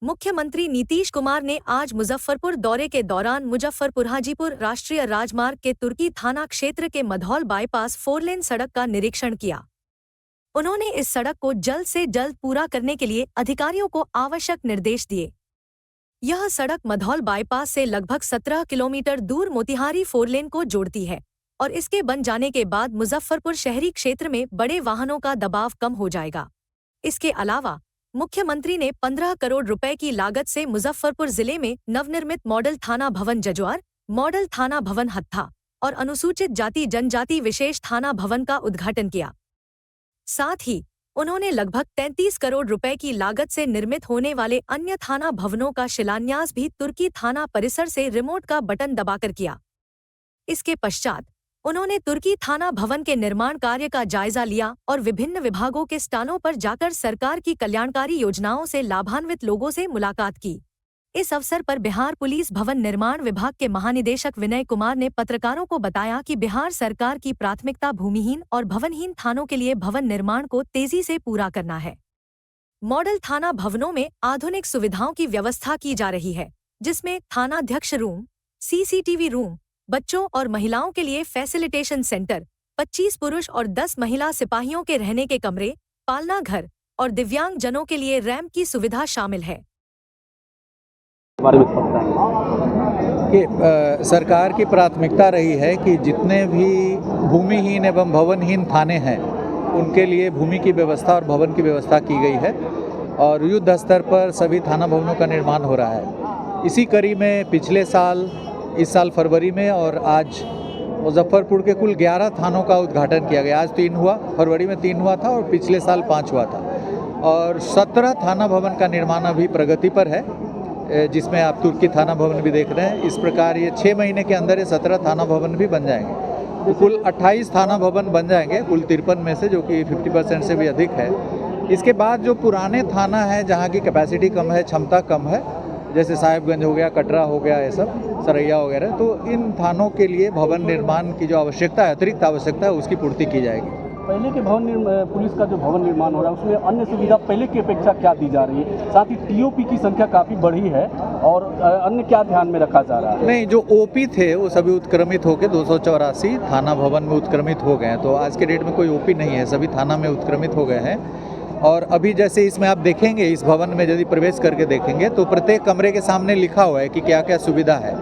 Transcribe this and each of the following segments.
मुख्यमंत्री नीतीश कुमार ने आज मुजफ्फरपुर दौरे के दौरान मुजफ्फरपुर हाजीपुर राष्ट्रीय राजमार्ग के तुर्की थाना क्षेत्र के मधौल बाईपास 4 लेन सड़क का निरीक्षण किया। उन्होंने इस सड़क को जल्द से जल्द पूरा करने के लिए अधिकारियों को आवश्यक निर्देश दिए। यह सड़क मधौल बाईपास से लगभग 17 किलोमीटर दूर मोतिहारी 4 लेन को जोड़ती है और इसके बन जाने के बाद मुजफ्फरपुर शहरी क्षेत्र में बड़े वाहनों का दबाव कम हो जाएगा। इसके अलावा मुख्यमंत्री ने 15 करोड़ रुपए की लागत से मुजफ्फरपुर जिले में नवनिर्मित मॉडल थाना भवन जजुआर, मॉडल थाना भवन हत्था और अनुसूचित जाति जनजाति विशेष थाना भवन का उद्घाटन किया। साथ ही उन्होंने लगभग 33 करोड़ रुपए की लागत से निर्मित होने वाले अन्य थाना भवनों का शिलान्यास भी तुर्की थाना परिसर से रिमोट का बटन दबाकर किया। इसके पश्चात उन्होंने तुर्की थाना भवन के निर्माण कार्य का जायजा लिया और विभिन्न विभागों के स्टालों पर जाकर सरकार की कल्याणकारी योजनाओं से लाभान्वित लोगों से मुलाकात की। इस अवसर पर बिहार पुलिस भवन निर्माण विभाग के महानिदेशक विनय कुमार ने पत्रकारों को बताया कि बिहार सरकार की प्राथमिकता भूमिहीन और भवनहीन थानों के लिए भवन निर्माण को तेजी से पूरा करना है। मॉडल थाना भवनों में आधुनिक सुविधाओं की व्यवस्था की जा रही है, जिसमें थानाध्यक्ष रूम, CCTV रूम, बच्चों और महिलाओं के लिए फैसिलिटेशन सेंटर, 25 पुरुष और 10 महिला सिपाहियों के रहने के कमरे, पालना घर और दिव्यांग जनों के लिए रैंप की सुविधा शामिल है। सरकार की प्राथमिकता रही है कि जितने भी भूमिहीन एवं भवनहीन थाने हैं उनके लिए भूमि की व्यवस्था और भवन की व्यवस्था की गई है और युद्ध स्तर पर सभी थाना भवनों का निर्माण हो रहा है। इसी कड़ी में पिछले साल, इस साल फरवरी में और आज मुजफ्फरपुर के कुल 11 थानों का उद्घाटन किया गया। आज 3 हुआ, फरवरी में 3 हुआ था और पिछले साल 5 हुआ था और 17 थाना भवन का निर्माण अभी प्रगति पर है, जिसमें आप तुर्की थाना भवन भी देख रहे हैं। इस प्रकार ये 6 महीने के अंदर ये 17 थाना भवन भी बन जाएंगे, तो कुल 28 थाना भवन बन जाएंगे कुल 53 में से, जो कि 50% से भी अधिक है। इसके बाद जो पुराने थाना है जहाँ की कैपेसिटी कम है, क्षमता कम है, जैसे साहिबगंज हो गया, कटरा हो गया, ये सब सरैया वगैरह, तो इन थानों के लिए भवन निर्माण की जो आवश्यकता है, अतिरिक्त आवश्यकता है, उसकी पूर्ति की जाएगी। पहले के पुलिस का जो भवन निर्माण हो रहा है उसमें अन्य सुविधा पहले की अपेक्षा क्या दी जा रही है? साथ ही TOP की संख्या काफ़ी बढ़ी है और अन्य क्या ध्यान में रखा जा रहा है? नहीं, जो OP थे वो सभी उत्क्रमित होकर 284 थाना भवन में उत्क्रमित हो गए हैं, तो आज के डेट में कोई OP नहीं है, सभी थाना में उत्क्रमित हो गए हैं। और अभी जैसे इसमें आप देखेंगे, इस भवन में यदि प्रवेश करके देखेंगे तो प्रत्येक कमरे के सामने लिखा हुआ है कि क्या क्या सुविधा है।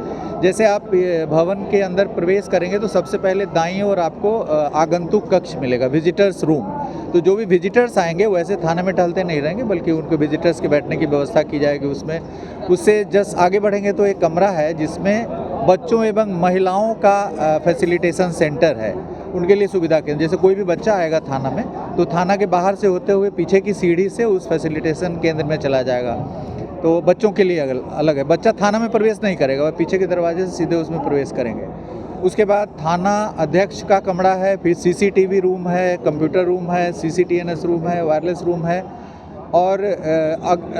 जैसे आप भवन के अंदर प्रवेश करेंगे तो सबसे पहले दाईं ओर आपको आगंतुक कक्ष मिलेगा, विजिटर्स रूम। तो जो भी विजिटर्स आएंगे वैसे थाने में टहलते नहीं रहेंगे, बल्कि उनको विजिटर्स के बैठने की व्यवस्था की जाएगी उसमें। उससे जस्ट आगे बढ़ेंगे तो एक कमरा है जिसमें बच्चों एवं महिलाओं का फैसिलिटेशन सेंटर है, उनके लिए सुविधा केंद्र। जैसे कोई भी बच्चा आएगा थाना में तो थाना के बाहर से होते हुए पीछे की सीढ़ी से उस फैसिलिटेशन केंद्र में चला जाएगा, तो बच्चों के लिए अलग है। बच्चा थाना में प्रवेश नहीं करेगा, वह पीछे के दरवाजे से सीधे उसमें प्रवेश करेंगे। उसके बाद थाना अध्यक्ष का कमरा है, फिर CCTV रूम है, कंप्यूटर रूम है, CCTNS रूम है, वायरलेस रूम है। और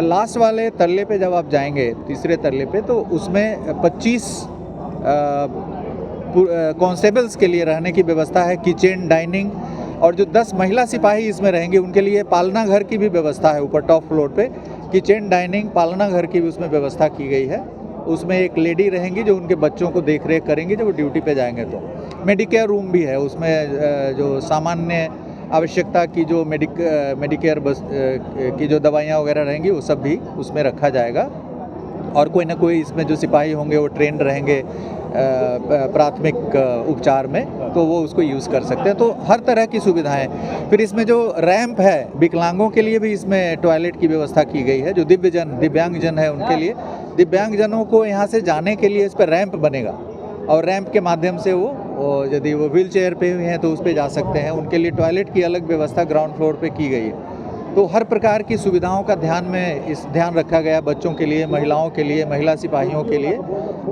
लास्ट वाले तल्ले पे जब आप जाएंगे, तीसरे तल्ले पे, तो उसमें 25 कॉन्स्टेबल्स के लिए रहने की व्यवस्था है, किचन, डाइनिंग, और जो 10 महिला सिपाही इसमें रहेंगे उनके लिए पालना घर की भी व्यवस्था है। ऊपर टॉप फ्लोर पे किचन, डाइनिंग, पालना घर की भी उसमें व्यवस्था की गई है। उसमें एक लेडी रहेंगी जो उनके बच्चों को देख रेख करेंगी जब वो ड्यूटी पे जाएंगे। तो मेडिकेयर रूम भी है, उसमें जो सामान्य आवश्यकता की जो मेडिकेयर बस की जो दवाइयाँ वगैरह रहेंगी वो सब भी उसमें रखा जाएगा। और कोई ना कोई इसमें जो सिपाही होंगे वो ट्रेंड रहेंगे प्राथमिक उपचार में, तो वो उसको यूज़ कर सकते हैं। तो हर तरह की सुविधाएं। फिर इसमें जो रैंप है, विकलांगों के लिए भी इसमें टॉयलेट की व्यवस्था की गई है। जो दिव्यांगजन है उनके लिए, दिव्यांगजनों को यहाँ से जाने के लिए इस पर रैंप बनेगा और रैंप के माध्यम से वो यदि वो व्हील चेयर पे हुए हैं तो उस पर जा सकते हैं। उनके लिए टॉयलेट की अलग व्यवस्था ग्राउंड फ्लोर पे की गई है। तो हर प्रकार की सुविधाओं का ध्यान रखा गया, बच्चों के लिए, महिलाओं के लिए, महिला सिपाहियों के लिए,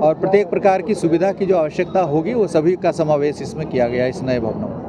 और प्रत्येक प्रकार की सुविधा की जो आवश्यकता होगी वो सभी का समावेश इसमें किया गया इस नए भवनों में।